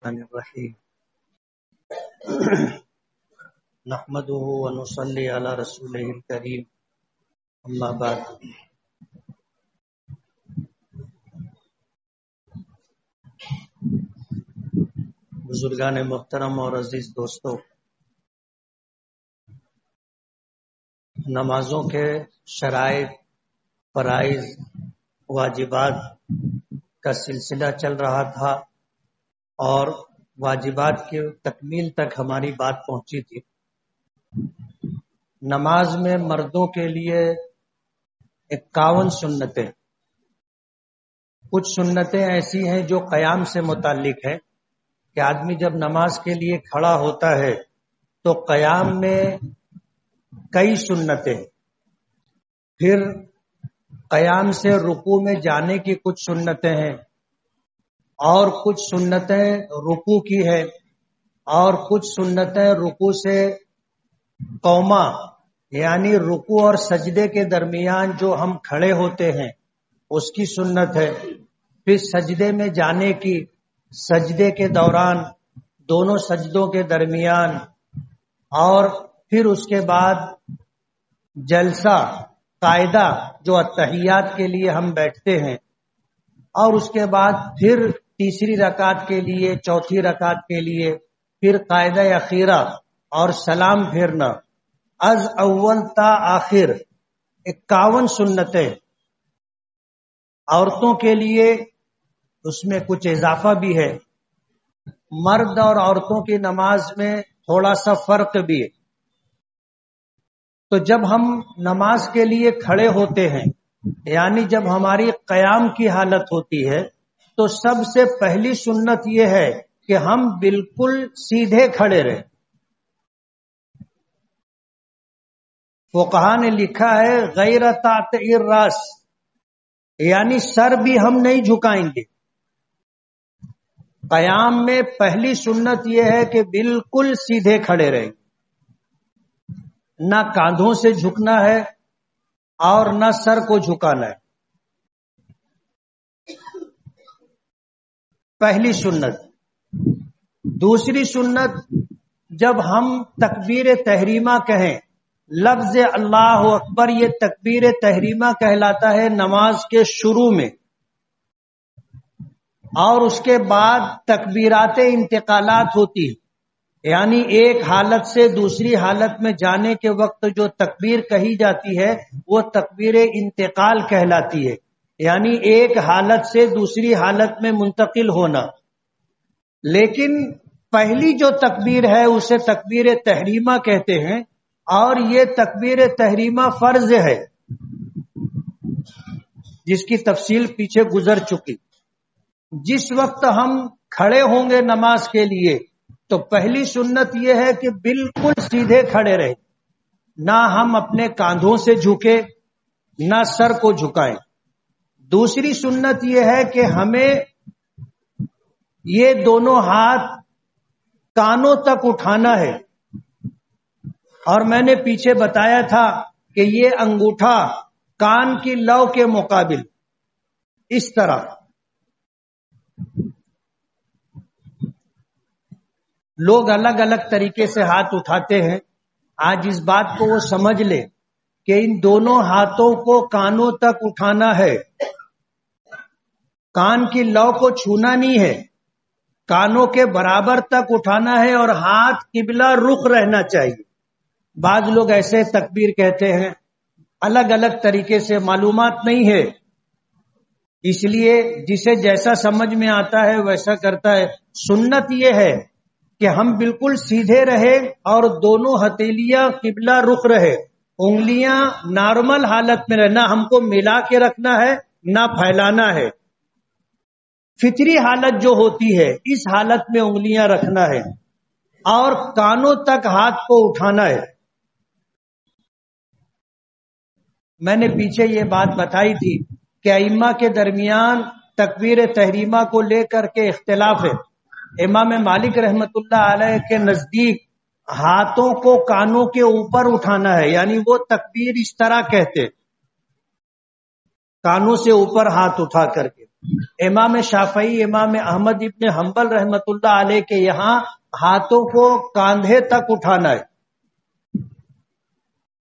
الرحمن الرحیم نحمده ونصلی علی رسولہ الکریم اما بعد بزرگان محترم اور عزیز دوستو، نمازوں کے شرائط، فرائض، واجبات کا سلسلہ چل رہا تھا اور واجبات کی تکمیل تک ہماری بات پہنچی تھی۔ نماز میں مردوں کے لیے 51 سنتیں، کچھ سنتیں ایسی ہیں جو قیام سے متعلق ہے کہ آدمی جب نماز کے لیے کھڑا ہوتا ہے تو قیام میں کئی سنتیں، پھر قیام سے رکوع میں جانے کی کچھ سنتیں ہیں، اور کچھ سنتیں رکوع کی ہے، اور کچھ سنتیں رکوع سے قوما یعنی رکوع اور سجدے کے درمیان جو ہم کھڑے ہوتے ہیں اس کی سنت ہے، پھر سجدے میں جانے کی، سجدے کے دوران، دونوں سجدوں کے درمیان، اور پھر اس کے بعد جلسہ قاعدہ جو اتحیات کے لیے ہم بیٹھتے ہیں، اور اس کے بعد پھر تیسری رکعت کے لیے، چوتھی رکعت کے لیے پھر قاعدہ اخیرہ اور سلام پھیرنا، از اول تا آخر 51 سنتیں۔ عورتوں کے لیے اس میں کچھ اضافہ بھی ہے، مرد اور عورتوں کی نماز میں تھوڑا سا فرق بھی ہے۔ تو جب ہم نماز کے لیے کھڑے ہوتے ہیں، یعنی جب ہماری قیام کی حالت ہوتی ہے، تو سب سے پہلی سنت یہ ہے کہ ہم بالکل سیدھے کھڑے رہیں۔ فقہا نے لکھا ہے غیر تعطی الراس، یعنی سر بھی ہم نہیں جھکائیں گے۔ قیام میں پہلی سنت یہ ہے کہ بالکل سیدھے کھڑے رہیں، نہ کاندھوں سے جھکنا ہے اور نہ سر کو جھکانا ہے، پہلی سنت۔ دوسری سنت، جب ہم تکبیر تحریمہ کہیں، لفظ اللہ اکبر یہ تکبیر تحریمہ کہلاتا ہے نماز کے شروع میں، اور اس کے بعد تکبیرات انتقالات ہوتی ہیں، یعنی ایک حالت سے دوسری حالت میں جانے کے وقت جو تکبیر کہی جاتی ہے وہ تکبیر انتقال کہلاتی ہے، یعنی ایک حالت سے دوسری حالت میں منتقل ہونا۔ لیکن پہلی جو تکبیر ہے اسے تکبیر تحریمہ کہتے ہیں، اور یہ تکبیر تحریمہ فرض ہے جس کی تفصیل پیچھے گزر چکی۔ جس وقت ہم کھڑے ہوں گے نماز کے لیے تو پہلی سنت یہ ہے کہ بالکل سیدھے کھڑے رہیں، نہ ہم اپنے کاندھوں سے جھکے نہ سر کو جھکائیں۔ دوسری سنت یہ ہے کہ ہمیں یہ دونوں ہاتھ کانوں تک اٹھانا ہے، اور میں نے پیچھے بتایا تھا کہ یہ انگوٹھا کان کی لو کے مقابل اس طرح۔ لوگ الگ الگ طریقے سے ہاتھ اٹھاتے ہیں، آج اس بات کو وہ سمجھ لے کہ ان دونوں ہاتھوں کو کانوں تک اٹھانا ہے، کان کی لو کو چھونا نہیں ہے، کانوں کے برابر تک اٹھانا ہے، اور ہاتھ قبلہ رخ رہنا چاہیے۔ بعض لوگ ایسے تکبیر کہتے ہیں، الگ الگ طریقے سے، معلومات نہیں ہے، اس لیے جسے جیسا سمجھ میں آتا ہے ویسا کرتا ہے۔ سنت یہ ہے کہ ہم بالکل سیدھے رہے اور دونوں ہتھیلیاں قبلہ رخ رہے، انگلیاں نارمل حالت میں رہنا، ہم کو ملا کے رکھنا ہے نہ پھیلانا ہے۔ فطری حالت جو ہوتی ہے اس حالت میں انگلیاں رکھنا ہے اور کانوں تک ہاتھ کو اٹھانا ہے۔ میں نے پیچھے یہ بات بتائی تھی کہ ائمہ کے درمیان تکبیر تحریمہ کو لے کر کے اختلاف ہے۔ امام مالک رحمت اللہ علیہ کے نزدیک ہاتھوں کو کانوں کے اوپر اٹھانا ہے، یعنی وہ تکبیر اس طرح کہتے، کانوں سے اوپر ہاتھ اٹھا کر کے۔ امام شافعی، امام احمد ابن حنبل رحمت اللہ علیہ کے یہاں ہاتھوں کو کاندھے تک اٹھانا ہے،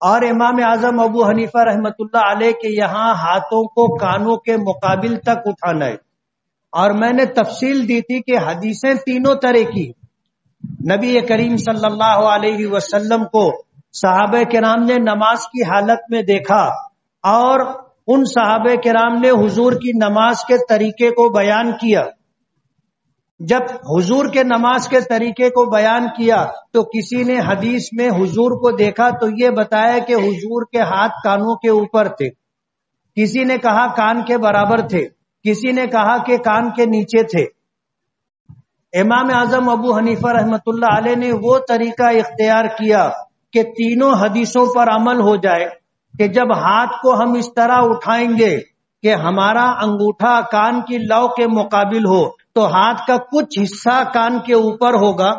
اور امام اعظم ابو حنیفہ رحمت اللہ علیہ کے یہاں ہاتھوں کو کانوں کے مقابل تک اٹھانا ہے۔ اور میں نے تفصیل دی تھی کہ حدیثیں تینوں طرح کی، نبی کریم صلی اللہ علیہ وسلم کو صحابہ کرام نے نماز کی حالت میں دیکھا، اور ان صحابہ کرام نے حضور کی نماز کے طریقے کو بیان کیا۔ جب حضور کے نماز کے طریقے کو بیان کیا تو کسی نے حدیث میں حضور کو دیکھا تو یہ بتایا کہ حضور کے ہاتھ کانوں کے اوپر تھے، کسی نے کہا کان کے برابر تھے، کسی نے کہا کہ کان کے نیچے تھے۔ امام اعظم ابو حنیفہ رحمت اللہ علیہ نے وہ طریقہ اختیار کیا کہ تینوں حدیثوں پر عمل ہو جائے، کہ جب ہاتھ کو ہم اس طرح اٹھائیں گے کہ ہمارا انگوٹھا کان کی لو کے مقابل ہو تو ہاتھ کا کچھ حصہ کان کے اوپر ہوگا،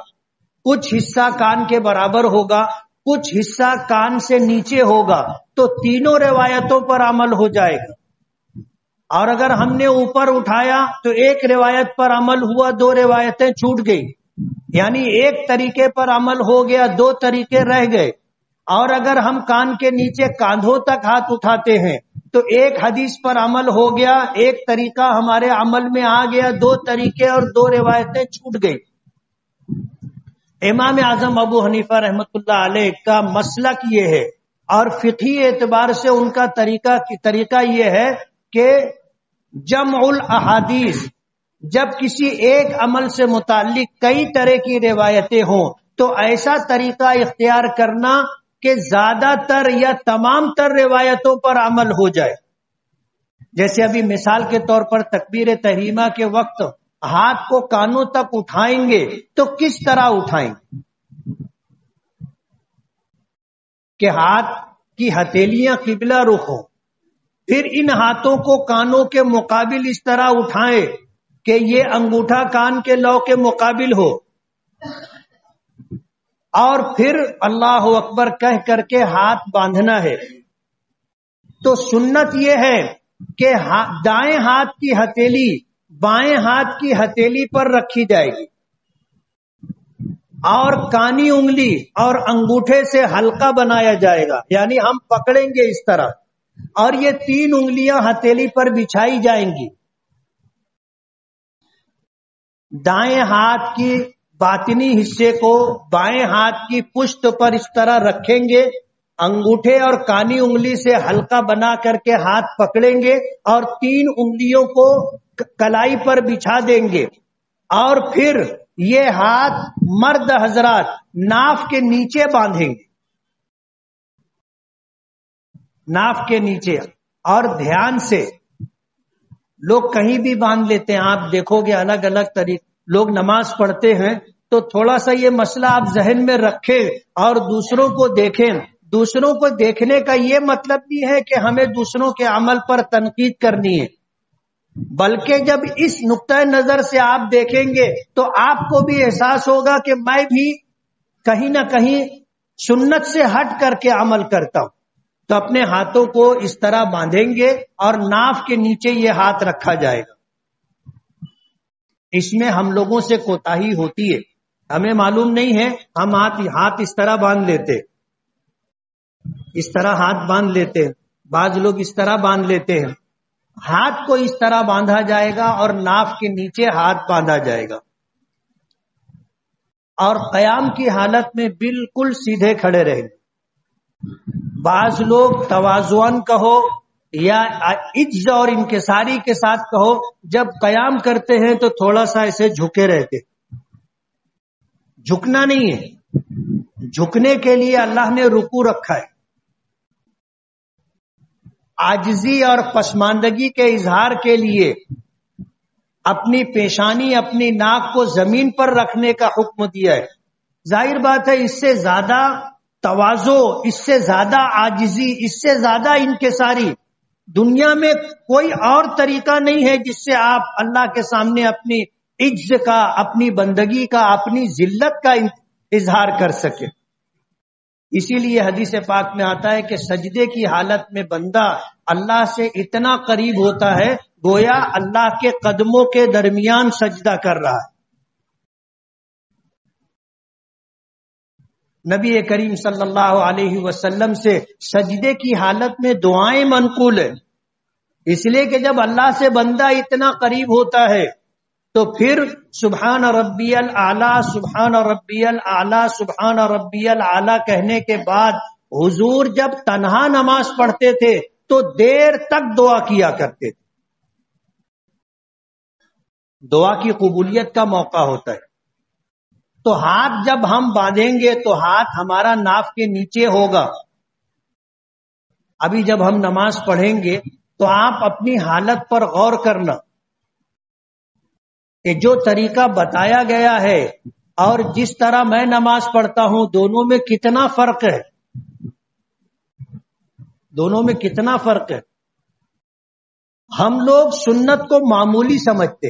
کچھ حصہ کان کے برابر ہوگا، کچھ حصہ کان سے نیچے ہوگا، تو تینوں روایتوں پر عمل ہو جائے گا۔ اور اگر ہم نے اوپر اٹھایا تو ایک روایت پر عمل ہوا، دو روایتیں چھوٹ گئی، یعنی ایک طریقے پر عمل ہو گیا، دو طریقے رہ گئے۔ اور اگر ہم کان کے نیچے کاندھوں تک ہاتھ اٹھاتے ہیں تو ایک حدیث پر عمل ہو گیا، ایک طریقہ ہمارے عمل میں آ گیا، دو طریقے اور دو روایتیں چھوٹ گئی۔ امام اعظم ابو حنیفہ رحمت اللہ علیہ کا مسلک یہ ہے، اور فقہی اعتبار سے ان کا طریقہ یہ ہے کہ جمع الاحادیث، جب کسی ایک عمل سے متعلق کئی طرح کی روایتیں ہوں تو ایسا طریقہ اختیار کرنا کہ زیادہ تر یا تمام تر روایتوں پر عمل ہو جائے۔ جیسے ابھی مثال کے طور پر تکبیر تحریمہ کے وقت ہاتھ کو کانوں تک اٹھائیں گے تو کس طرح اٹھائیں گے کہ ہاتھ کی ہتھیلیاں قبلہ رخ ہوں، پھر ان ہاتھوں کو کانوں کے مقابل اس طرح اٹھائیں کہ یہ انگوٹھا کان کے لو کے مقابل ہو، اور پھر اللہ اکبر کہہ کر کے ہاتھ باندھنا ہے۔ تو سنت یہ ہے کہ دائیں ہاتھ کی ہتھیلی بائیں ہاتھ کی ہتھیلی پر رکھی جائے گی، اور کانی انگلی اور انگوٹھے سے حلقہ بنایا جائے گا، یعنی ہم پکڑیں گے اس طرح، اور یہ تین انگلیاں ہتھیلی پر بچھائی جائیں گی۔ دائیں ہاتھ کی باطنی حصے کو بائیں ہاتھ کی پشت پر اس طرح رکھیں گے، انگوٹھے اور کانی انگلی سے حلقہ بنا کر کے ہاتھ پکڑیں گے، اور تین انگلیوں کو کلائی پر بچھا دیں گے، اور پھر یہ ہاتھ مرد حضرات ناف کے نیچے باندھیں گے، ناف کے نیچے۔ اور دھیان سے، لوگ کہیں بھی باندھ لیتے ہیں، آپ دیکھو گے الگ الگ طریقے، لوگ نماز پڑھتے ہیں تو تھوڑا سا یہ مسئلہ آپ ذہن میں رکھیں اور دوسروں کو دیکھیں۔ دوسروں کو دیکھنے کا یہ مطلب نہیں ہے کہ ہمیں دوسروں کے عمل پر تنقید کرنی ہے، بلکہ جب اس نقطہ نظر سے آپ دیکھیں گے تو آپ کو بھی احساس ہوگا کہ میں بھی کہیں نہ کہیں سنت سے ہٹ کر کے عمل کرتا ہوں۔ تو اپنے ہاتھوں کو اس طرح باندھیں گے اور ناف کے نیچے یہ ہاتھ رکھا جائے گا۔ اس میں ہم لوگوں سے کوتاہی ہوتی ہے، ہمیں معلوم نہیں ہے، ہم ہاتھ اس طرح باندھ لیتے، اس طرح ہاتھ باندھ لیتے ہیں، بعض لوگ اس طرح باندھ لیتے ہیں۔ ہاتھ کو اس طرح باندھا جائے گا اور ناف کے نیچے ہاتھ باندھا جائے گا، اور قیام کی حالت میں بالکل سیدھے کھڑے رہیں گے۔ بعض لوگ تواضعاً کہو یا عجز اور انکساری کے ساتھ کہو، جب قیام کرتے ہیں تو تھوڑا سا ایسے جھکے رہتے۔ جھکنا نہیں ہے، جھکنے کے لیے اللہ نے رکوع رکھا ہے۔ عاجزی اور پسماندگی کے اظہار کے لیے اپنی پیشانی، اپنی ناک کو زمین پر رکھنے کا حکم دیا ہے۔ ظاہر بات ہے اس سے زیادہ تواضع، اس سے زیادہ عاجزی، اس سے زیادہ انکساری دنیا میں کوئی اور طریقہ نہیں ہے جس سے آپ اللہ کے سامنے اپنی عجز کا، اپنی بندگی کا، اپنی ذلت کا اظہار کر سکے۔ اسی لیے حدیث پاک میں آتا ہے کہ سجدے کی حالت میں بندہ اللہ سے اتنا قریب ہوتا ہے گویا اللہ کے قدموں کے درمیان سجدہ کر رہا ہے۔ نبی کریم صلی اللہ علیہ وسلم سے سجدے کی حالت میں دعائیں منقول ہیں، اس لیے کہ جب اللہ سے بندہ اتنا قریب ہوتا ہے تو پھر سبحان ربی الاعلی سبحان ربی الاعلی سبحان ربی الاعلی کہنے کے بعد حضور جب تنہا نماز پڑھتے تھے تو دیر تک دعا کیا کرتے تھے۔ دعا کی قبولیت کا موقع ہوتا ہے، تو ہاتھ جب ہم باندھیں گے تو ہاتھ ہمارا ناف کے نیچے ہوگا۔ ابھی جب ہم نماز پڑھیں گے تو آپ اپنی حالت پر غور کرنا کہ جو طریقہ بتایا گیا ہے اور جس طرح میں نماز پڑھتا ہوں دونوں میں کتنا فرق ہے، دونوں میں کتنا فرق ہے۔ ہم لوگ سنت کو معمولی سمجھتے،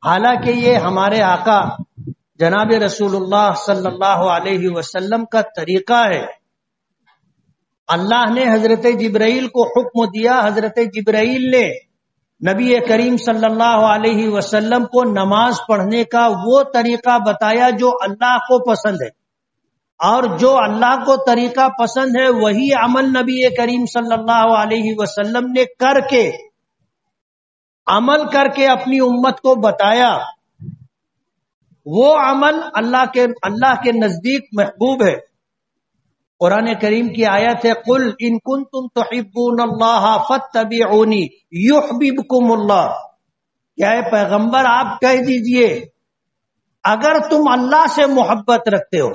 حالانکہ یہ ہمارے آقا جناب رسول اللہ صلی اللہ علیہ وسلم کا طریقہ ہے۔ اللہ نے حضرت جبرائیل کو حکم دیا، حضرت جبرائیل نے نبی کریم صلی اللہ علیہ وسلم کو نماز پڑھنے کا وہ طریقہ بتایا جو اللہ کو پسند ہے، اور جو اللہ کو طریقہ پسند ہے وہی عمل نبی کریم صلی اللہ علیہ وسلم نے عمل کر کے اپنی امت کو بتایا۔ وہ عمل اللہ کے نزدیک محبوب ہے۔ قرآن کریم کی آیت ہے قل ان کنتم تحبون اللہ فاتبعونی یحببکم اللہ، کیا ہے پیغمبر آپ کہہ دیجئے اگر تم اللہ سے محبت رکھتے ہو،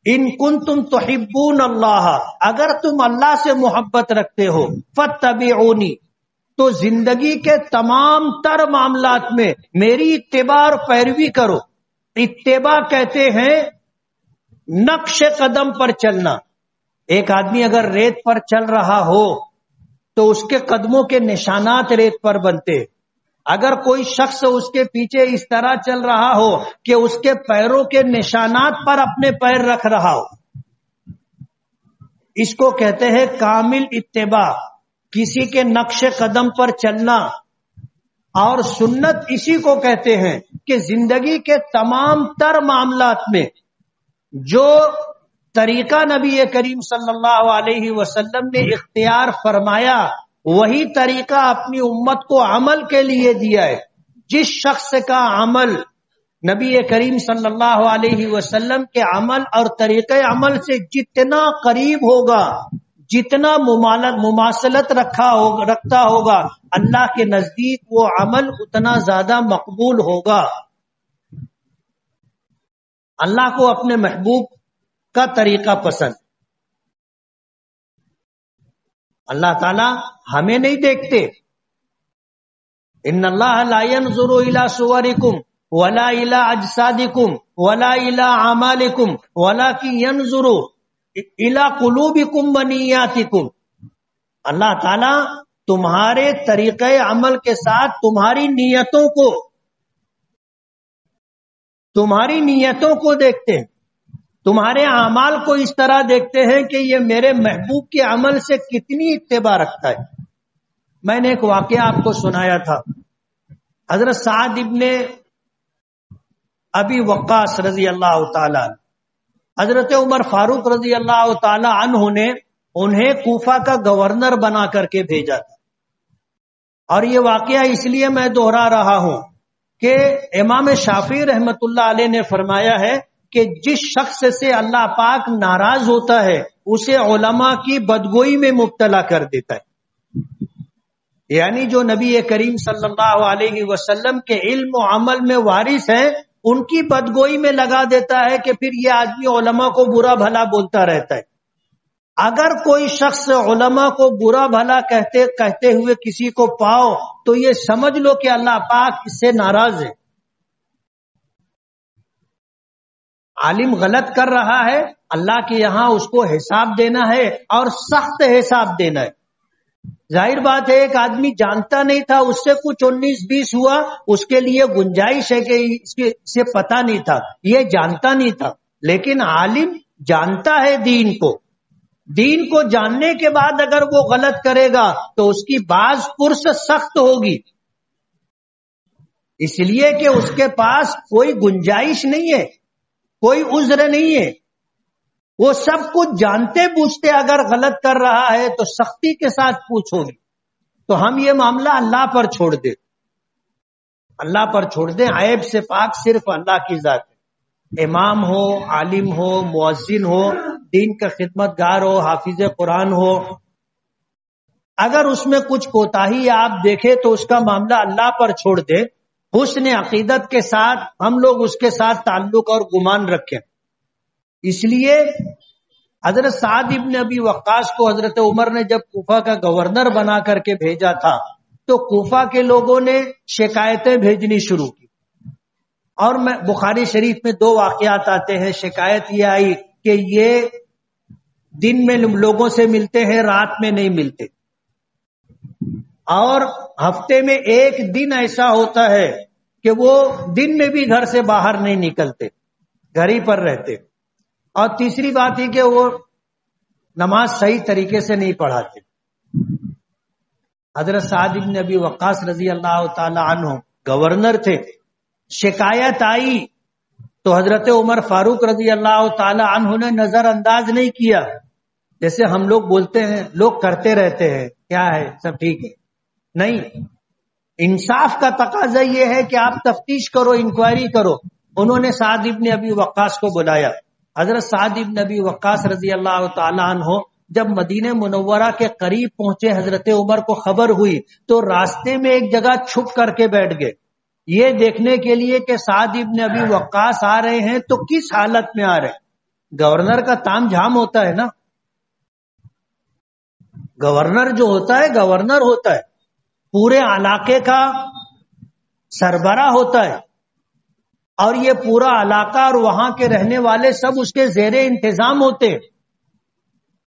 ان کنتم تحبون اللہ، اگر تم اللہ سے محبت رکھتے ہو فاتبعونی، تو زندگی کے تمام تر معاملات میں میری اتباع اور پیروی کرو۔ اتباع کہتے ہیں نقش قدم پر چلنا۔ ایک آدمی اگر ریت پر چل رہا ہو تو اس کے قدموں کے نشانات ریت پر بنتے، اگر کوئی شخص اس کے پیچھے اس طرح چل رہا ہو کہ اس کے پیروں کے نشانات پر اپنے پیر رکھ رہا ہو، اس کو کہتے ہیں کامل اتباع، کسی کے نقش قدم پر چلنا۔ اور سنت اسی کو کہتے ہیں کہ زندگی کے تمام تر معاملات میں جو طریقہ نبی کریم صلی اللہ علیہ وسلم نے اختیار فرمایا وہی طریقہ اپنی امت کو عمل کے لیے دیا ہے۔ جس شخص کا عمل نبی کریم صلی اللہ علیہ وسلم کے عمل اور طریقہ عمل سے جتنا قریب ہوگا، جتنا مماثلت رکھتا ہوگا، اللہ کے نزدیک وہ عمل اتنا زیادہ مقبول ہوگا۔ اللہ کو اپنے محبوب کا طریقہ پسند۔ اللہ تعالی ہمیں نہیں دیکھتے۔ ان اللہ لا ينظر الى صورکم ولا الى اجسادکم ولا الى اعمالکم ولکن ينظر الى قلوبکم ونیاتکم۔ اللہ تعالی تمہارے طریقہ عمل کے ساتھ تمہاری نیتوں کو دیکھتے ہیں، تمہارے اعمال کو اس طرح دیکھتے ہیں کہ یہ میرے محبوب کے عمل سے کتنی اتباع رکھتا ہے۔ میں نے ایک واقعہ آپ کو سنایا تھا، حضرت سعد ابن ابی وقاص رضی اللہ تعالی عنہ، حضرت عمر فاروق رضی اللہ تعالی عنہ نے انہیں کوفہ کا گورنر بنا کر کے بھیجا تھا۔ اور یہ واقعہ اس لیے میں دوہرا رہا ہوں کہ امام شافعی رحمت اللہ علیہ نے فرمایا ہے کہ جس شخص سے اللہ پاک ناراض ہوتا ہے اسے علماء کی بدگوئی میں مبتلا کر دیتا ہے۔ یعنی جو نبی کریم صلی اللہ علیہ وسلم کے علم و عمل میں وارث ہیں ان کی بدگوئی میں لگا دیتا ہے کہ پھر یہ آدمی علماء کو برا بھلا بولتا رہتا ہے۔ اگر کوئی شخص علماء کو برا بھلا کہتے ہوئے کسی کو پاؤ تو یہ سمجھ لو کہ اللہ پاک اس سے ناراض ہے۔ عالم غلط کر رہا ہے، اللہ کے یہاں اس کو حساب دینا ہے اور سخت حساب دینا ہے۔ ظاہر بات ہے ایک آدمی جانتا نہیں تھا، اس سے کچھ 19-20 ہوا، اس کے لیے گنجائش ہے کہ اسے پتہ نہیں تھا، یہ جانتا نہیں تھا۔ لیکن عالم جانتا ہے دین کو، دین کو جاننے کے بعد اگر وہ غلط کرے گا تو اس کی باز پرس سخت ہوگی، اس لیے کہ اس کے پاس کوئی گنجائش نہیں ہے، کوئی عذر نہیں ہے، وہ سب کچھ جانتے بوجھتے اگر غلط کر رہا ہے تو سختی کے ساتھ پوچھو گی۔ تو ہم یہ معاملہ اللہ پر چھوڑ دیں، اللہ پر چھوڑ دیں، عیب سے پاک صرف اللہ کی ذات ہے۔ امام ہو، عالم ہو، مؤذن ہو، دین کا خدمت گار ہو، حافظ قرآن ہو، اگر اس میں کچھ کوتاہی آپ دیکھیں تو اس کا معاملہ اللہ پر چھوڑ دیں، حسن عقیدت کے ساتھ ہم لوگ اس کے ساتھ تعلق اور گمان رکھیں۔ اس لیے حضرت سعد ابن ابی وقاص کو حضرت عمر نے جب کوفہ کا گورنر بنا کر کے بھیجا تھا تو کوفہ کے لوگوں نے شکایتیں بھیجنی شروع کی، اور میں بخاری شریف میں 2 واقعات آتے ہیں۔ شکایت یہ آئی کہ یہ دن میں لوگوں سے ملتے ہیں، رات میں نہیں ملتے، اور ہفتے میں ایک دن ایسا ہوتا ہے کہ وہ دن میں بھی گھر سے باہر نہیں نکلتے، گھر ہی پر رہتے، اور تیسری بات یہ کہ وہ نماز صحیح طریقے سے نہیں پڑھاتے۔ حضرت سعد بن ابی وقاص رضی اللہ تعالی عنہ گورنر تھے، شکایت آئی تو حضرت عمر فاروق رضی اللہ تعالی عنہ نے نظر انداز نہیں کیا، جیسے ہم لوگ بولتے ہیں لوگ کرتے رہتے ہیں کیا ہے سب ٹھیک ہے، نہیں، انصاف کا تقاضا یہ ہے کہ آپ تفتیش کرو، انکوائری کرو۔ انہوں نے سعد ابن ابی وقاص کو بلایا۔ حضرت سعد ابن ابی وقاص رضی اللہ تعالی عنہ جب مدینہ منورہ کے قریب پہنچے، حضرت عمر کو خبر ہوئی تو راستے میں ایک جگہ چھپ کر کے بیٹھ گئے، یہ دیکھنے کے لیے کہ سعد ابن ابی وقاص آ رہے ہیں تو کس حالت میں آ رہے ہیں۔ گورنر کا تام جھام ہوتا ہے نا، گورنر جو ہوتا ہے گورنر ہوتا ہے، پورے علاقے کا سربراہ ہوتا ہے، اور یہ پورا علاقہ اور وہاں کے رہنے والے سب اس کے زیر انتظام ہوتے ہیں،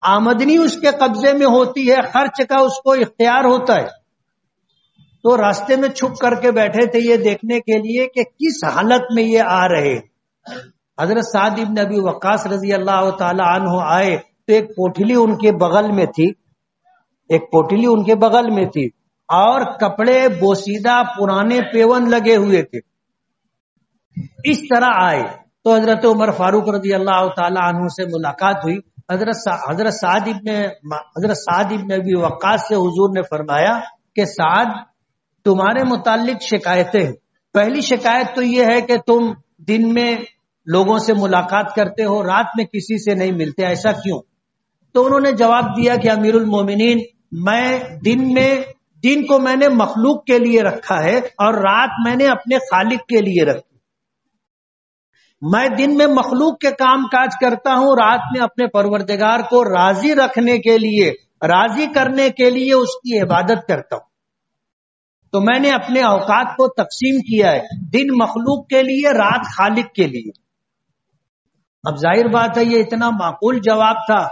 آمدنی اس کے قبضے میں ہوتی ہے، خرچ کا اس کو اختیار ہوتا ہے۔ تو راستے میں چھپ کر کے بیٹھے تھے یہ دیکھنے کے لیے کہ کس حالت میں یہ آ رہے ہیں۔ حضرت سعد بن ابی وقاص رضی اللہ تعالی عنہ آئے تو ایک پوٹلی ان کے بغل میں تھی، ایک پوٹلی ان کے بغل میں تھی، اور کپڑے بوسیدہ پرانے پیون لگے ہوئے تھے۔ اس طرح آئے تو حضرت عمر فاروق رضی اللہ تعالی عنہ سے ملاقات ہوئی۔ حضرت سعد ابن ابی وقاص سے حضور نے فرمایا کہ سعد، تمہارے متعلق شکایتیں ہیں۔ پہلی شکایت تو یہ ہے کہ تم دن میں لوگوں سے ملاقات کرتے ہو، رات میں کسی سے نہیں ملتے، ایسا کیوں؟ تو انہوں نے جواب دیا کہ امیر المومنین، میں دن کو میں نے مخلوق کے لیے رکھا ہے اور رات میں نے اپنے خالق کے لیے رکھی۔ میں دن میں مخلوق کے کام کاج کرتا ہوں، رات میں اپنے پروردگار کو راضی رکھنے کے لیے، راضی کرنے کے لیے اس کی عبادت کرتا ہوں۔ تو میں نے اپنے اوقات کو تقسیم کیا ہے، دن مخلوق کے لیے، رات خالق کے لیے۔ اب ظاہر بات ہے یہ اتنا معقول جواب تھا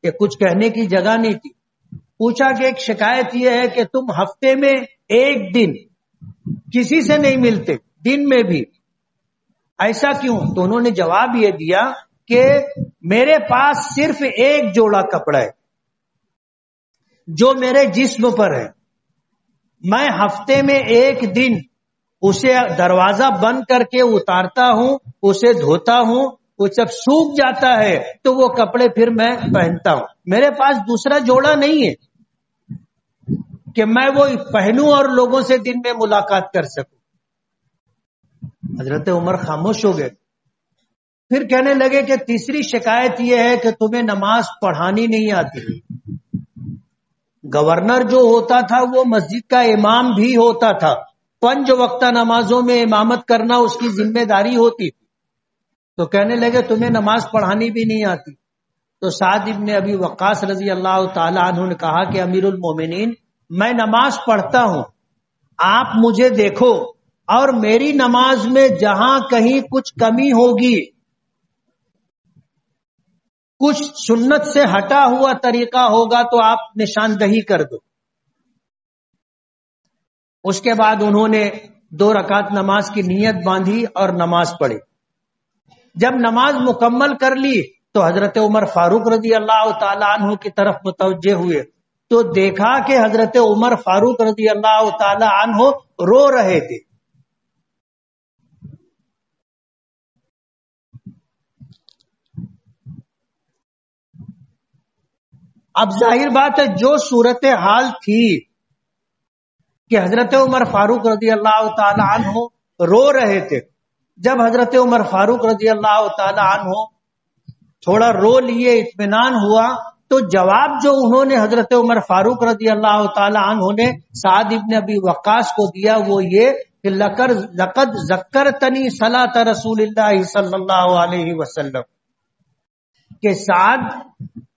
کہ کچھ کہنے کی جگہ نہیں تھی۔ پوچھا کہ ایک شکایت یہ ہے کہ تم ہفتے میں ایک دن کسی سے نہیں ملتے، دن میں بھی، ایسا کیوں؟ تو انہوں نے جواب یہ دیا کہ میرے پاس صرف ایک جوڑا کپڑا ہے جو میرے جسم پر ہے، میں ہفتے میں ایک دن اسے دروازہ بند کر کے اتارتا ہوں، اسے دھوتا ہوں، وہ جب سوکھ جاتا ہے تو وہ کپڑے پھر میں پہنتا ہوں، میرے پاس دوسرا جوڑا نہیں ہے کہ میں وہ پہنوں اور لوگوں سے دن میں ملاقات کر سکوں۔ حضرت عمر خاموش ہو گئے، پھر کہنے لگے کہ تیسری شکایت یہ ہے کہ تمہیں نماز پڑھانی نہیں آتی۔ گورنر جو ہوتا تھا وہ مسجد کا امام بھی ہوتا تھا، 5 وقتہ نمازوں میں امامت کرنا اس کی ذمہ داری ہوتی تھی، تو کہنے لگے تمہیں نماز پڑھانی بھی نہیں آتی۔ تو سعد ابن ابی وقاص رضی اللہ تعالی عنہ نے کہا کہ امیر المومنین، میں نماز پڑھتا ہوں، آپ مجھے دیکھو، اور میری نماز میں جہاں کہیں کچھ کمی ہوگی، کچھ سنت سے ہٹا ہوا طریقہ ہوگا تو آپ نشاندہی کر دو۔ اس کے بعد انہوں نے 2 رکعت نماز کی نیت باندھی اور نماز پڑھی۔ جب نماز مکمل کر لی تو حضرت عمر فاروق رضی اللہ تعالی عنہ کی طرف متوجہ ہوئے تو دیکھا کہ حضرت عمر فاروق رضی اللہ تعالی عنہ رو رہے تھے. اب ظاہر بات ہے جو صورتحال تھی کہ حضرت عمر فاروق رضی اللہ تعالی عنہ رو رہے تھے، جب حضرت عمر فاروق رضی اللہ تعالی عنہ تھوڑا رو لیے، اطمینان ہوا، تو جواب جو انہوں نے حضرت عمر فاروق رضی اللہ تعالی عنہ نے سعد ابن ابی وقاص کو دیا وہ یہ کہ لقد ذکرتنی صلاۃ رسول اللہ صلی اللہ علیہ وسلم، کہ سعد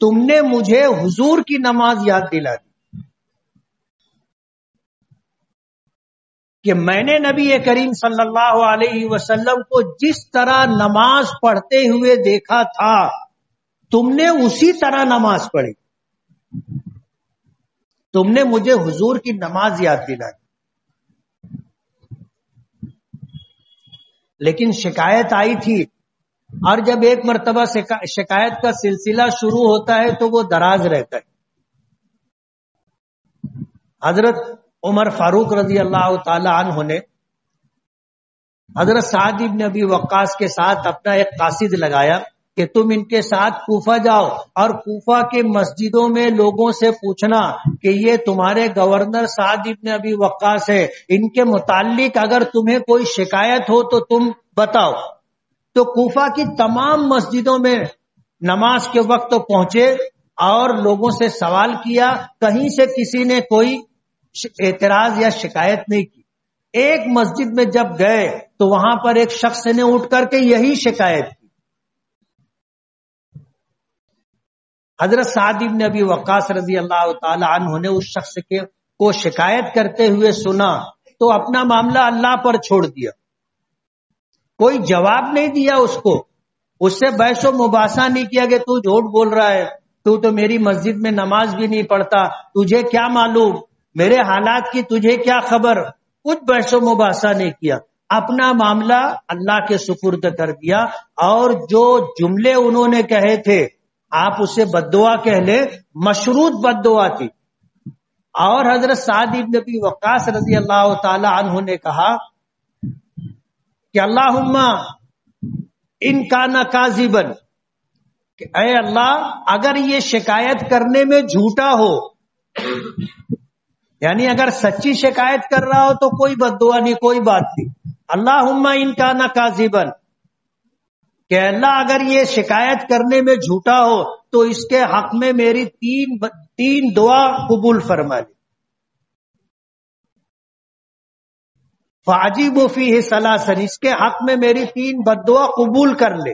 تم نے مجھے حضور کی نماز یاد دلا دی کہ میں نے نبی کریم صلی اللہ علیہ وسلم کو جس طرح نماز پڑھتے ہوئے دیکھا تھا تم نے اسی طرح نماز پڑھی، تم نے مجھے حضور کی نماز یاد دلائی. لیکن شکایت آئی تھی، اور جب ایک مرتبہ شکایت کا سلسلہ شروع ہوتا ہے تو وہ دراز رہتا ہے. حضرت عمر فاروق رضی اللہ تعالی عنہ نے حضرت سعد ابن ابی وقاص کے ساتھ اپنا ایک قاصد لگایا کہ تم ان کے ساتھ کوفہ جاؤ اور کوفہ کے مسجدوں میں لوگوں سے پوچھنا کہ یہ تمہارے گورنر سعد ابن ابی وقاص ہے، ان کے متعلق اگر تمہیں کوئی شکایت ہو تو تم بتاؤ. تو کوفہ کی تمام مسجدوں میں نماز کے وقت پہنچے اور لوگوں سے سوال کیا، کہیں سے کسی نے کوئی اعتراض یا شکایت نہیں کی. ایک مسجد میں جب گئے تو وہاں پر ایک شخص نے اٹھ کر کے یہی شکایت کی. حضرت سعد ابن ابی وقاص رضی اللہ تعالی عنہ نے اس شخص کو شکایت کرتے ہوئے سنا تو اپنا معاملہ اللہ پر چھوڑ دیا، کوئی جواب نہیں دیا اس سے بحث و مباحثہ نہیں کیا کہ تو جھوٹ بول رہا ہے، تو میری مسجد میں نماز بھی نہیں پڑھتا، تجھے کیا معلوم، میرے حالات کی تجھے کیا خبر، کچھ بحث و مباحثہ نہیں کیا، اپنا معاملہ اللہ کے سپرد کر دیا. اور جو جملے انہوں نے کہے تھے آپ اسے بددعا کہہ لیں، مشروط بددعا تھی. اور حضرت سعد ابن ابی وقاص رضی اللہ تعالی عنہ نے کہا کہ اللہم ان کان کاذبا، کہ اے اللہ اگر یہ شکایت کرنے میں جھوٹا ہو، یعنی اگر سچی شکایت کر رہا ہو تو کوئی بددعا نہیں، کوئی بات نہیں. اللہم ان کان کاذبا، کہ اللہ اگر یہ شکایت کرنے میں جھوٹا ہو تو اس کے حق میں میری تین دعا قبول فرما لی. فَعَجِبُ فِيهِ ثَلَاثًا، اس کے حق میں میری 3 بددعا قبول کر لے.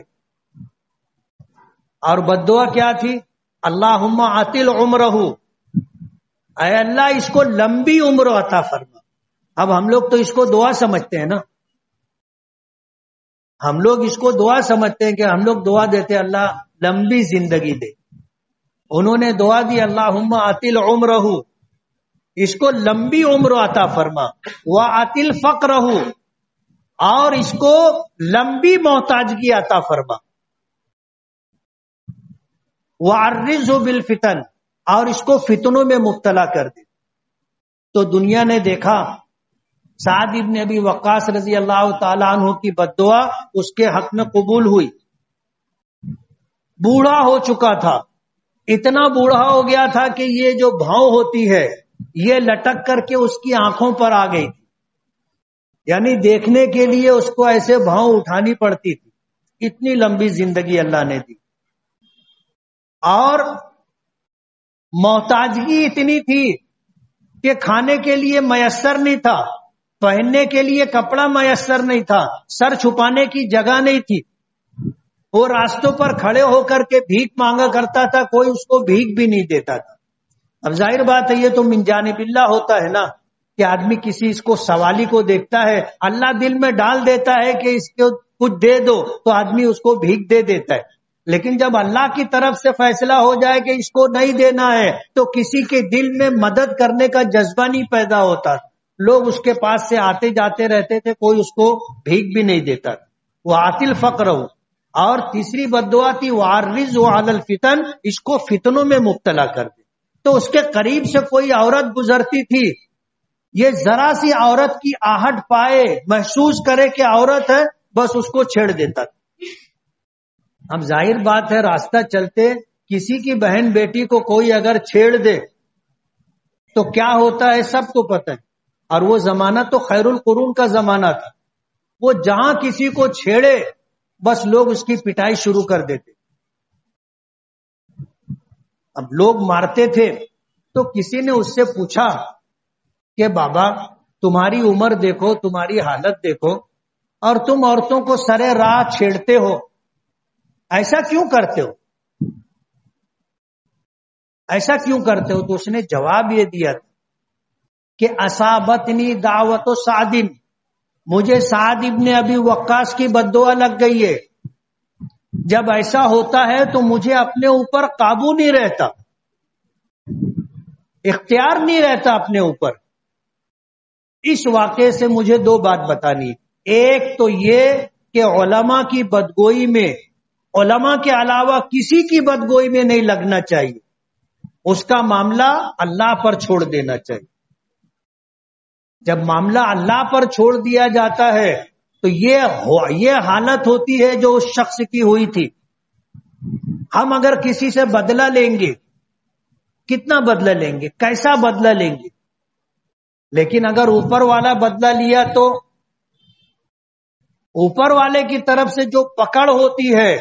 اور بددعا کیا تھی؟ اللہم عَطِلْ عُمْرَهُ، اے اللہ اس کو لمبی عمر عطا فرما. اب ہم لوگ تو اس کو دعا سمجھتے ہیں نا، ہم لوگ اس کو دعا سمجھتے ہیں کہ ہم لوگ دعا دیتے ہیں اللہ لمبی زندگی دے. انہوں نے دعا دی اللہم عَطِلْ عُمْرَهُ، اس کو لمبی عمر عطا فرما، وَعَطِلْ فَقْرَهُ، اور اس کو لمبی محتاجگی عطا فرما، وَعَرِّضْهُ بِالْفِتَنِ، اور اس کو فتنوں میں مبتلا کر دے. تو دنیا نے دیکھا سعد ابن ابی وقاص رضی اللہ تعالی عنہ کی بددعا اس کے حق میں قبول ہوئی. بوڑھا ہو چکا تھا، اتنا بوڑھا ہو گیا تھا کہ یہ جو بھاؤں ہوتی ہے یہ لٹک کر کے اس کی آنکھوں پر آ گئی تھی، یعنی دیکھنے کے لیے اس کو ایسے بھاؤں اٹھانی پڑتی تھی. اتنی لمبی زندگی اللہ نے دی. اور محتاجگی اتنی تھی کہ کھانے کے لیے میسر نہیں تھا، پہننے کے لیے کپڑا میسر نہیں تھا، سر چھپانے کی جگہ نہیں تھی. وہ راستوں پر کھڑے ہو کر کے بھیک مانگا کرتا تھا، کوئی اس کو بھیک بھی نہیں دیتا تھا. اب ظاہر بات ہے یہ تو من جانب اللہ ہوتا ہے نا، کہ آدمی کسی اس کو سوالی کو دیکھتا ہے، اللہ دل میں ڈال دیتا ہے کہ اس کو کچھ دے دو تو آدمی اس کو بھیک دے دیتا ہے. لیکن جب اللہ کی طرف سے فیصلہ ہو جائے کہ اس کو نہیں دینا ہے تو کسی کے دل میں مدد کرنے کا جذبہ نہیں پیدا ہوتا. لوگ اس کے پاس سے آتے جاتے رہتے تھے، کوئی اس کو بھیک بھی نہیں دیتا. وہ عاطل فقر ہو، اور تیسری بد دعا تھی وعرض علی الفتن، اس کو فتنوں میں مبتلا کر دے. تو اس کے قریب سے کوئی عورت گزرتی تھی، یہ ذرا سی عورت کی آہٹ پائے، محسوس کرے کہ عورت ہے، بس اس کو چھیڑ دیتا تھا. اب ظاہر بات ہے راستہ چلتے کسی کی بہن بیٹی کو کوئی اگر چھیڑ دے تو کیا ہوتا ہے سب کو پتہ ہے. اور وہ زمانہ تو خیر القرون کا زمانہ تھا، وہ جہاں کسی کو چھیڑے بس لوگ اس کی پٹائی شروع کر دیتے. اب لوگ مارتے تھے تو کسی نے اس سے پوچھا کہ بابا تمہاری عمر دیکھو، تمہاری حالت دیکھو، اور تم عورتوں کو سرے راہ چھیڑتے ہو، ایسا کیوں کرتے ہو؟ ایسا کیوں کرتے ہو؟ تو اس نے جواب یہ دیا کہ اصابتنی دعوت سعد، مجھے سعد ابن ابی وقاص کی بد دعا لگ گئی ہے. جب ایسا ہوتا ہے تو مجھے اپنے اوپر قابو نہیں رہتا، اختیار نہیں رہتا اپنے اوپر. اس واقعے سے مجھے دو بات بتانی. ایک تو یہ کہ علماء کی بدگوئی میں علماء کے علاوہ کسی کی بدگوئی میں نہیں لگنا چاہیے، اس کا معاملہ اللہ پر چھوڑ دینا چاہیے. جب معاملہ اللہ پر چھوڑ دیا جاتا ہے تو یہ حالت ہوتی ہے جو اس شخص کی ہوئی تھی. ہم اگر کسی سے بدلہ لیں گے، کتنا بدلہ لیں گے، کیسا بدلہ لیں گے، لیکن اگر اوپر والا بدلہ لیا تو اوپر والے کی طرف سے جو پکڑ ہوتی ہے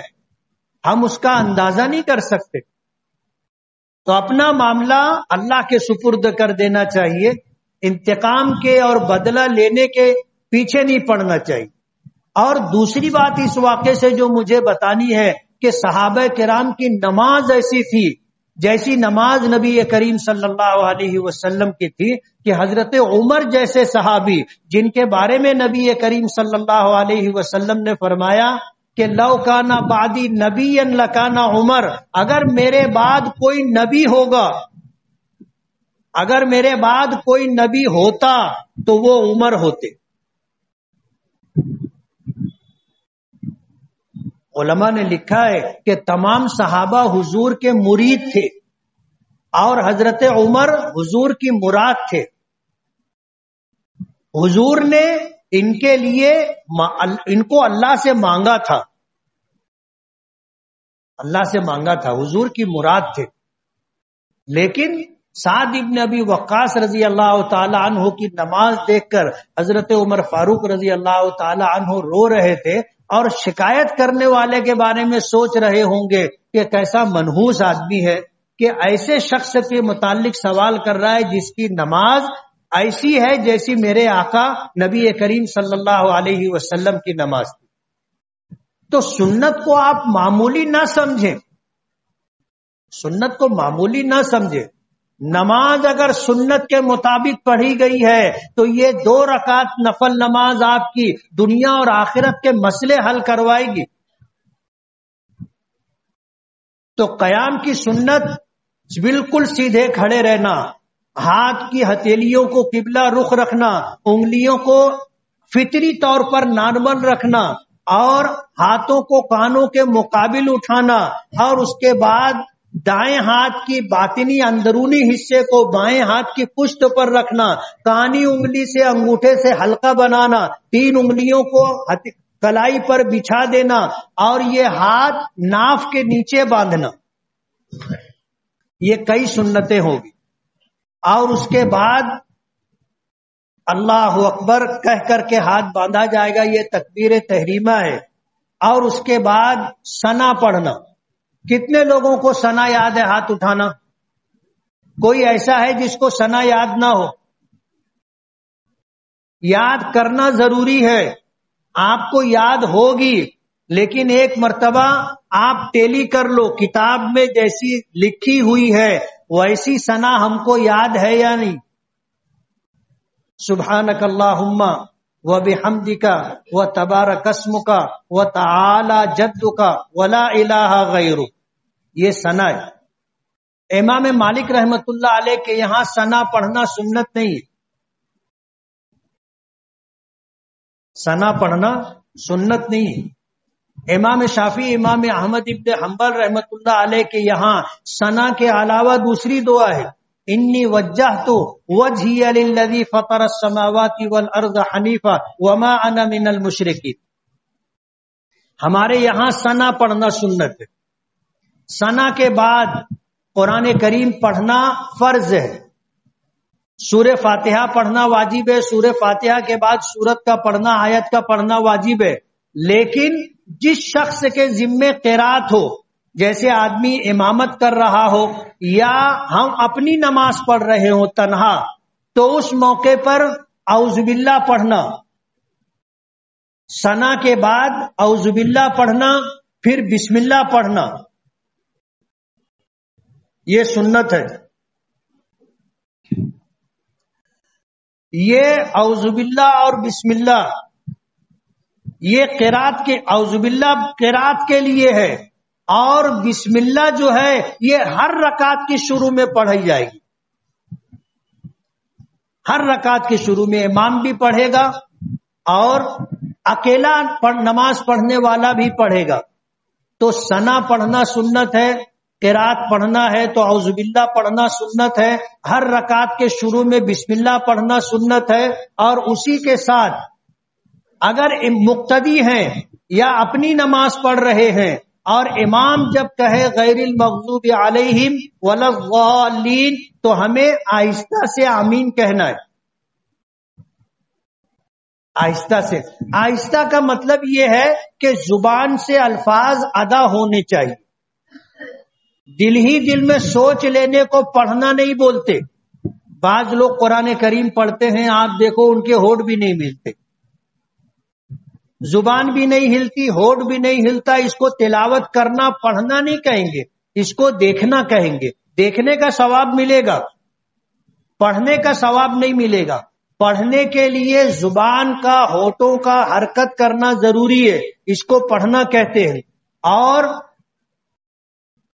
ہم اس کا اندازہ نہیں کر سکتے. تو اپنا معاملہ اللہ کے سپرد کر دینا چاہیے، انتقام کے اور بدلہ لینے کے پیچھے نہیں پڑنا چاہیے. اور دوسری بات اس واقعے سے جو مجھے بتانی ہے کہ صحابہ کرام کی نماز ایسی تھی جیسی نماز نبی کریم صلی اللہ علیہ وسلم کی تھی کہ حضرت عمر جیسے صحابی جن کے بارے میں نبی کریم صلی اللہ علیہ وسلم نے فرمایا کہ لو کانا بعدی نبی لکانا عمر، اگر میرے بعد کوئی نبی ہوگا، اگر میرے بعد کوئی نبی ہوتا تو وہ عمر ہوتے. علماء نے لکھا ہے کہ تمام صحابہ حضور کے مرید تھے اور حضرت عمر حضور کی مراد تھے. حضور نے ان کے لیے ان کو اللہ سے مانگا تھا، اللہ سے مانگا تھا، حضور کی مراد تھے. لیکن سعد ابن ابی وقاص رضی اللہ تعالی عنہ کی نماز دیکھ کر حضرت عمر فاروق رضی اللہ تعالی عنہ رو رہے تھے اور شکایت کرنے والے کے بارے میں سوچ رہے ہوں گے کہ کیسا منحوس آدمی ہے کہ ایسے شخص کے متعلق سوال کر رہا ہے جس کی نماز ایسی ہے جیسی میرے آقا نبی کریم صلی اللہ علیہ وسلم کی نماز تھی. تو سنت کو آپ معمولی نہ سمجھیں، سنت کو معمولی نہ سمجھیں. نماز اگر سنت کے مطابق پڑھی گئی ہے تو یہ 2 رکعت نفل نماز آپ کی دنیا اور آخرت کے مسئلے حل کروائے گی. تو قیام کی سنت بالکل سیدھے کھڑے رہنا، ہاتھ کی ہتھیلیوں کو قبلہ رخ رکھنا، انگلیوں کو فطری طور پر نارمل رکھنا اور ہاتھوں کو کانوں کے مقابل اٹھانا، اور اس کے بعد دائیں ہاتھ کی باطنی اندرونی حصے کو بائیں ہاتھ کی پشت پر رکھنا، کانی انگلی سے انگوٹھے سے حلقہ بنانا، 3 انگلیوں کو کلائی پر بچھا دینا اور یہ ہاتھ ناف کے نیچے باندھنا. یہ کئی سنتیں ہوگی. اور اس کے بعد اللہ اکبر کہہ کر کے ہاتھ باندھا جائے گا، یہ تکبیر تحریمہ ہے. اور اس کے بعد ثنا پڑھنا. کتنے لوگوں کو ثنا یاد ہے؟ ہاتھ اٹھانا. کوئی ایسا ہے جس کو ثنا یاد نہ ہو؟ یاد کرنا ضروری ہے، آپ کو یاد ہوگی، لیکن ایک مرتبہ آپ ٹیلی کر لو، کتاب میں جیسی لکھی ہوئی ہے ویسی ثنا ہم کو یاد ہے یا نہیں؟ سبحانک اللہم وبحمدک وتبارک اسمک وتعالی جدک ولا الہ غیرک، یہ ثنا ہے. امام مالک رحمت اللہ علیہ کے یہاں ثنا پڑھنا سنت نہیں ہے. ثنا پڑھنا سنت نہیں ہے. امام شافعی امام احمد ابن حنبل رحمت اللہ علیہ کے یہاں ثنا کے علاوہ دوسری دعا ہے، انی وجہت وجہی للذی فطر السماوات والارض حنیفا وما انا من المشرکین۔ ہمارے یہاں ثنا پڑھنا سنت ہے، ثنا کے بعد قرآن کریم پڑھنا فرض ہے، سورہ فاتحہ پڑھنا واجب ہے، سورہ فاتحہ کے بعد سورت کا پڑھنا، آیت کا پڑھنا واجب ہے۔ لیکن جس شخص کے ذمے قرات ہو، جیسے آدمی امامت کر رہا ہو یا ہم اپنی نماز پڑھ رہے ہوں تنہا، تو اس موقع پر اعوذ باللہ پڑھنا، ثنا کے بعد اعوذ باللہ پڑھنا، پھر بسم اللہ پڑھنا، یہ سنت ہے۔ یہ اعوذ باللہ اور بسم اللہ یہ قرات کے، اعوذ باللہ قرات کے لیے ہے، اور بسم اللہ جو ہے یہ ہر رکعت کے شروع میں پڑھی جائے گی، ہر رکعت کے شروع میں امام بھی پڑھے گا اور اکیلا نماز پڑھنے والا بھی پڑھے گا۔ تو ثنا پڑھنا سنت ہے، قرات پڑھنا ہے تو اعوذ باللہ پڑھنا سنت ہے، ہر رکعت کے شروع میں بسم اللہ پڑھنا سنت ہے، اور اسی کے ساتھ اگر مقتدی ہیں یا اپنی نماز پڑھ رہے ہیں اور امام جب کہے غیر المغضوب علیہم ولا الضالین تو ہمیں آہستہ سے آمین کہنا ہے، آہستہ سے۔ آہستہ کا مطلب یہ ہے کہ زبان سے الفاظ ادا ہونے چاہیے، دل ہی دل میں سوچ لینے کو پڑھنا نہیں بولتے۔ بعض لوگ قرآن کریم پڑھتے ہیں، آپ دیکھو ان کے ہونٹ بھی نہیں ملتے، زبان بھی نہیں ہلتی، ہونٹ بھی نہیں ہلتا، اس کو تلاوت کرنا پڑھنا نہیں کہیں گے، اس کو دیکھنا کہیں گے۔ دیکھنے کا ثواب ملے گا، پڑھنے کا ثواب نہیں ملے گا۔ پڑھنے کے لیے زبان کا، ہونٹوں کا حرکت کرنا ضروری ہے، اس کو پڑھنا کہتے ہیں۔ اور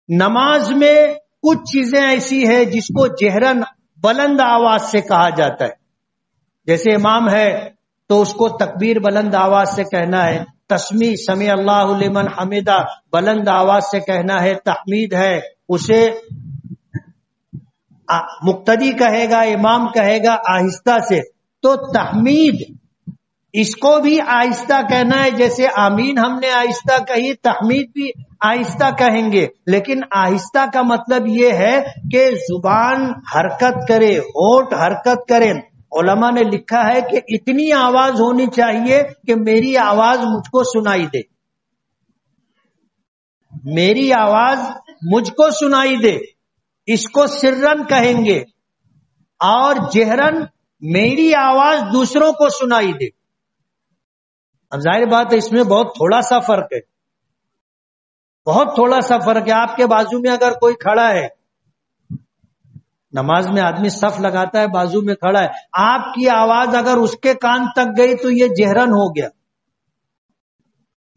نماز میں کچھ چیزیں ایسی ہیں جس کو جہرن بلند آواز سے کہا جاتا ہے، جیسے امام ہے تو اس کو تکبیر بلند آواز سے کہنا ہے، تسمیع سمیع اللہ لمن حمدہ بلند آواز سے کہنا ہے، تحمید ہے اسے مقتدی کہے گا، امام کہے گا آہستہ سے۔ تو تحمید اس کو بھی آہستہ کہنا ہے، جیسے آمین ہم نے آہستہ کہی، تحمید بھی آہستہ کہیں گے، لیکن آہستہ کا مطلب یہ ہے کہ زبان حرکت کرے، ہونٹ حرکت کرے۔ علماء نے لکھا ہے کہ اتنی آواز ہونی چاہیے کہ میری آواز مجھ کو سنائی دے، میری آواز مجھ کو سنائی دے، اس کو سرن کہیں گے، اور جہرن میری آواز دوسروں کو سنائی دے۔ اب ظاہر بات ہے اس میں بہت تھوڑا سا فرق ہے، بہت تھوڑا سا فرق ہے۔ آپ کے بازو میں اگر کوئی کھڑا ہے، نماز میں آدمی صف لگاتا ہے، بازو میں کھڑا ہے، آپ کی آواز اگر اس کے کان تک گئی تو یہ جہرن ہو گیا،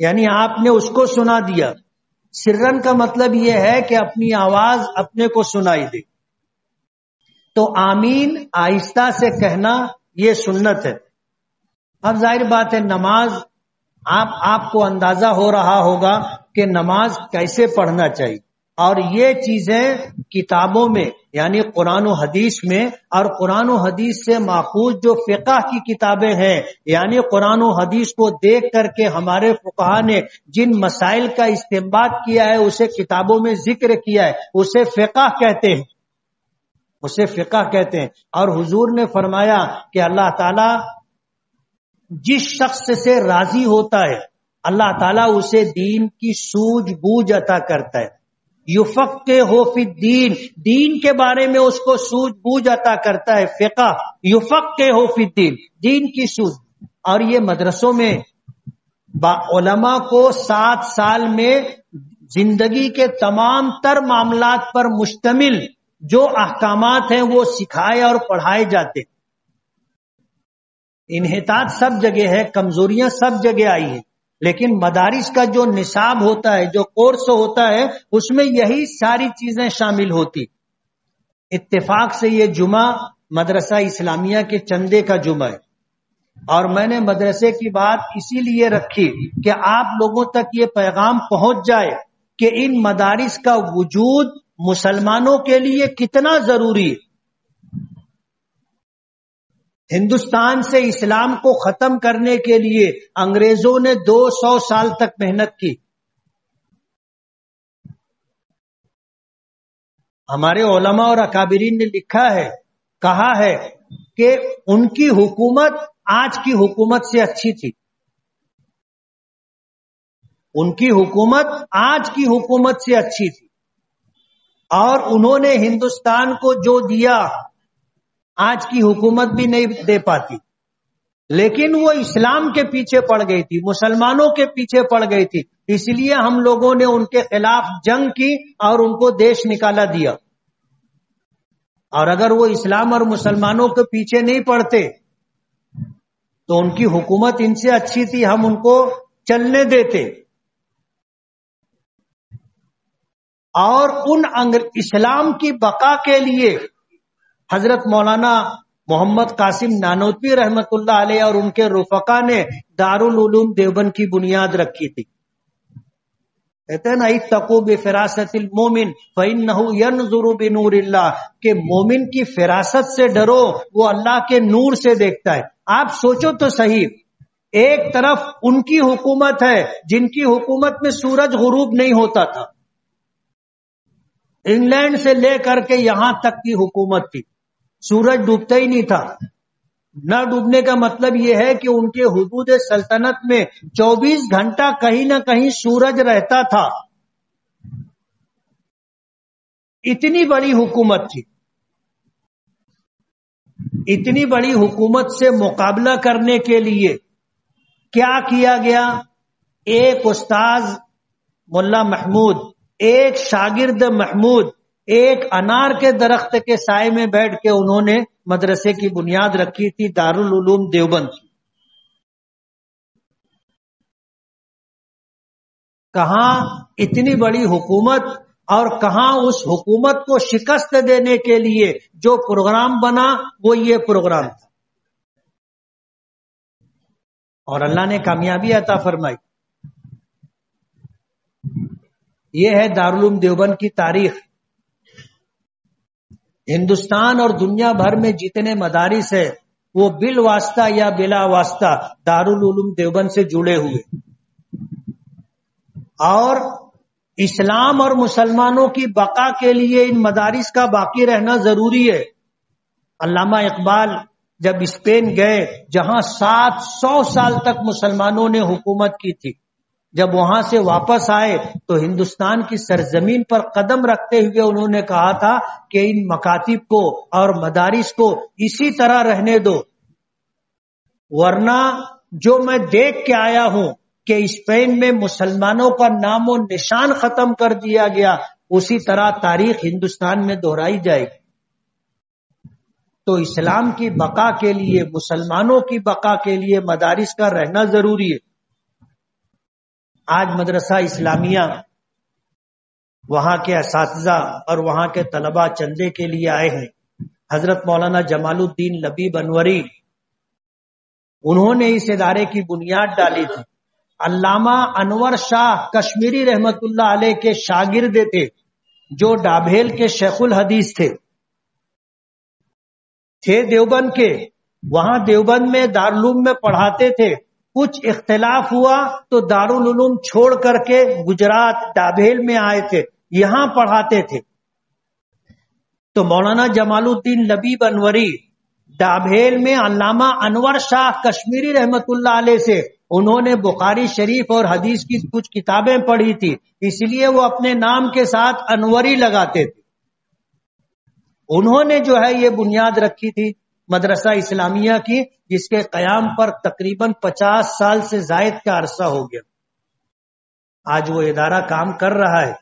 یعنی آپ نے اس کو سنا دیا۔ سرن کا مطلب یہ ہے کہ اپنی آواز اپنے کو سنائی دے۔ تو آمین آہستہ سے کہنا یہ سنت ہے۔ اب ظاہر بات ہے نماز، آپ کو اندازہ ہو رہا ہوگا کہ نماز کیسے پڑھنا چاہیے، اور یہ چیزیں کتابوں میں یعنی قرآن و حدیث میں، اور قرآن و حدیث سے ماخوذ جو فقہ کی کتابیں ہیں، یعنی قرآن و حدیث کو دیکھ کر کے ہمارے فقہا نے جن مسائل کا استنباط کیا ہے، اسے کتابوں میں ذکر کیا ہے، اسے فقہ کہتے ہیں، اسے فقہ کہتے ہیں۔ اور حضور نے فرمایا کہ اللہ تعالیٰ جس شخص سے راضی ہوتا ہے اللہ تعالیٰ اسے دین کی سوجھ بوجھ عطا کرتا ہے۔ یفقہہ فی الدین، دین کے بارے میں اس کو سوجھ بوجھ عطا کرتا ہے۔ فقہ یفقہہ فی الدین، دین کی سوجھ۔ اور یہ مدرسوں میں علماء کو 7 سال میں زندگی کے تمام تر معاملات پر مشتمل جو احکامات ہیں وہ سکھائے اور پڑھائے جاتے۔ انحطاط سب جگہ ہے، کمزوریاں سب جگہ آئی ہیں، لیکن مدارس کا جو نصاب ہوتا ہے، جو کورس ہوتا ہے، اس میں یہی ساری چیزیں شامل ہوتی۔ اتفاق سے یہ جمعہ مدرسہ اسلامیہ کے چندے کا جمعہ ہے، اور میں نے مدرسے کی بات اسی لیے رکھی کہ آپ لوگوں تک یہ پیغام پہنچ جائے کہ ان مدارس کا وجود مسلمانوں کے لیے کتنا ضروری ہے. ہندوستان سے اسلام کو ختم کرنے کے لیے انگریزوں نے 200 سال تک محنت کی. ہمارے علماء اور اکابرین نے لکھا ہے، کہا ہے کہ ان کی حکومت آج کی حکومت سے اچھی تھی. ان کی حکومت آج کی حکومت سے اچھی تھی، اور انہوں نے ہندوستان کو جو دیا آج کی حکومت بھی نہیں دے پاتی. لیکن وہ اسلام کے پیچھے پڑ گئی تھی، مسلمانوں کے پیچھے پڑ گئی تھی، اس لیے ہم لوگوں نے ان کے خلاف جنگ کی اور ان کو دیش نکالا دیا. اور اگر وہ اسلام اور مسلمانوں کے پیچھے نہیں پڑتے تو ان کی حکومت ان سے اچھی تھی، ہم ان کو چلنے دیتے. اور ان اسلام کی بقا کے لیے حضرت مولانا محمد قاسم نانوتوی رحمت اللہ علیہ اور ان کے رفقا نے دارالعلوم دیوبند کی بنیاد رکھی تھی. کہتے ہیں نا اتقوا بفراست المومن فإنه ينظر بنور اللہ، کہ مومن کی فراست سے ڈرو، وہ اللہ کے نور سے دیکھتا ہے. آپ سوچو تو صحیح، ایک طرف ان کی حکومت ہے جن کی حکومت میں سورج غروب نہیں ہوتا تھا، انگلینڈ سے لے کر کے یہاں تک کی حکومت تھی، سورج ڈوبتا ہی نہیں تھا. نہ ڈوبنے کا مطلب یہ ہے کہ ان کے حدود سلطنت میں 24 گھنٹہ کہیں نہ کہیں سورج رہتا تھا. اتنی بڑی حکومت تھی. اتنی بڑی حکومت سے مقابلہ کرنے کے لیے کیا کیا گیا؟ ایک استاذ ملا محمود، ایک شاگرد محمود، ایک انار کے درخت کے سائے میں بیٹھ کے انہوں نے مدرسے کی بنیاد رکھی تھی، دارالعلوم دیوبند. کہاں اتنی بڑی حکومت، اور کہاں اس حکومت کو شکست دینے کے لیے جو پروگرام بنا وہ یہ پروگرام تھا، اور اللہ نے کامیابی عطا فرمائی. یہ ہے دارالعلوم دیوبند کی تاریخ. ہندوستان اور دنیا بھر میں جتنے مدارس ہیں وہ بالواسطہ یا بلا واسطہ دارالعلوم دیوبند سے جڑے ہوئے، اور اسلام اور مسلمانوں کی بقا کے لیے ان مدارس کا باقی رہنا ضروری ہے. علامہ اقبال جب اسپین گئے جہاں 700 سال تک مسلمانوں نے حکومت کی تھی، جب وہاں سے واپس آئے تو ہندوستان کی سرزمین پر قدم رکھتے ہوئے انہوں نے کہا تھا کہ ان مکاتب کو اور مدارس کو اسی طرح رہنے دو، ورنہ جو میں دیکھ کے آیا ہوں کہ اسپین میں مسلمانوں کا نام و نشان ختم کر دیا گیا، اسی طرح تاریخ ہندوستان میں دہرائی جائے گی. تو اسلام کی بقا کے لیے، مسلمانوں کی بقا کے لیے مدارس کا رہنا ضروری ہے. آج مدرسہ اسلامیہ وہاں کے اساتذہ اور وہاں کے طلباء چندے کے لیے آئے ہیں. حضرت مولانا جمال الدین لبیب انوری انہوں نے اس ادارے کی بنیاد ڈالی تھی. علامہ انور شاہ کشمیری رحمت اللہ علیہ کے شاگرد تھے، جو ڈابھیل کے شیخ الحدیث تھے دیوبند کے. وہاں دیوبند میں دارالعلوم میں پڑھاتے تھے. کچھ اختلاف ہوا تو دارالعلوم چھوڑ کر کے گجرات ڈابھیل میں آئے تھے، یہاں پڑھاتے تھے. تو مولانا جمال الدین لبیب انوری ڈابھیل میں علامہ انور شاہ کشمیری رحمت اللہ علیہ سے انہوں نے بخاری شریف اور حدیث کی کچھ کتابیں پڑھی تھی، اس لیے وہ اپنے نام کے ساتھ انوری لگاتے تھے. انہوں نے جو ہے یہ بنیاد رکھی تھی مدرسہ اسلامیہ کی، جس کے قیام پر تقریباً 50 سال سے زائد کا عرصہ ہو گیا. آج وہ ادارہ کام کر رہا ہے،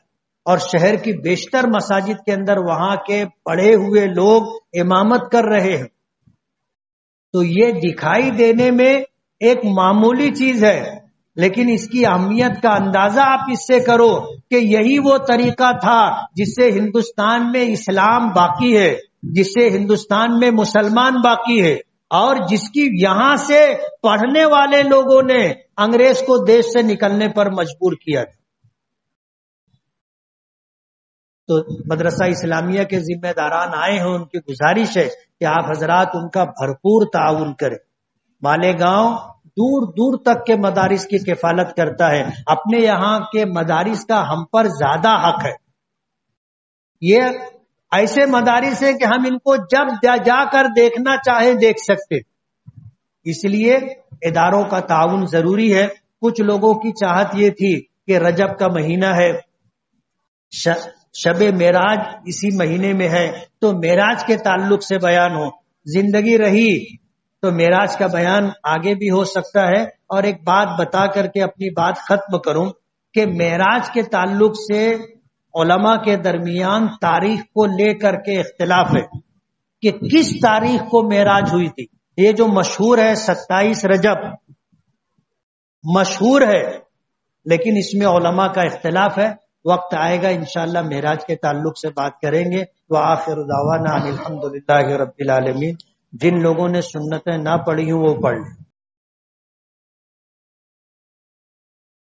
اور شہر کی بیشتر مساجد کے اندر وہاں کے پڑھے ہوئے لوگ امامت کر رہے ہیں. تو یہ دکھائی دینے میں ایک معمولی چیز ہے، لیکن اس کی اہمیت کا اندازہ آپ اس سے کرو کہ یہی وہ طریقہ تھا جس سے ہندوستان میں اسلام باقی ہے، جس سے ہندوستان میں مسلمان باقی ہے. اور جس کی یہاں سے پڑھنے والے لوگوں نے انگریز کو دیش سے نکلنے پر مجبور کیا تھا. تو مدرسہ اسلامیہ کے ذمہ داران آئے ہیں، ان کی گزارش ہے کہ آپ حضرات ان کا بھرپور تعاون کریں. مالیگاؤں دور دور تک کے مدارس کی کفالت کرتا ہے. اپنے یہاں کے مدارس کا ہم پر زیادہ حق ہے. یہ ایسے مدارس ہیں کہ ہم ان کو جب جا کر دیکھنا چاہیں دیکھ سکتے. اس لیے اداروں کا تعاون ضروری ہے. کچھ لوگوں کی چاہت یہ تھی کہ رجب کا مہینہ ہے، شب معراج اسی مہینے میں ہے، تو معراج کے تعلق سے بیان ہو. زندگی رہی تو معراج کا بیان آگے بھی ہو سکتا ہے. اور ایک بات بتا کر کے اپنی بات ختم کروں کہ معراج کے تعلق سے علماء کے درمیان تاریخ کو لے کر کے اختلاف ہے کہ کس تاریخ کو معراج ہوئی تھی. یہ جو مشہور ہے 27 رجب مشہور ہے، لیکن اس میں علماء کا اختلاف ہے. وقت آئے گا انشاءاللہ معراج کے تعلق سے بات کریں گے. وآخر دعوانا الحمدللہ رب العالمین. جن لوگوں نے سنتیں نہ پڑھی ہوں وہ پڑھ لیں.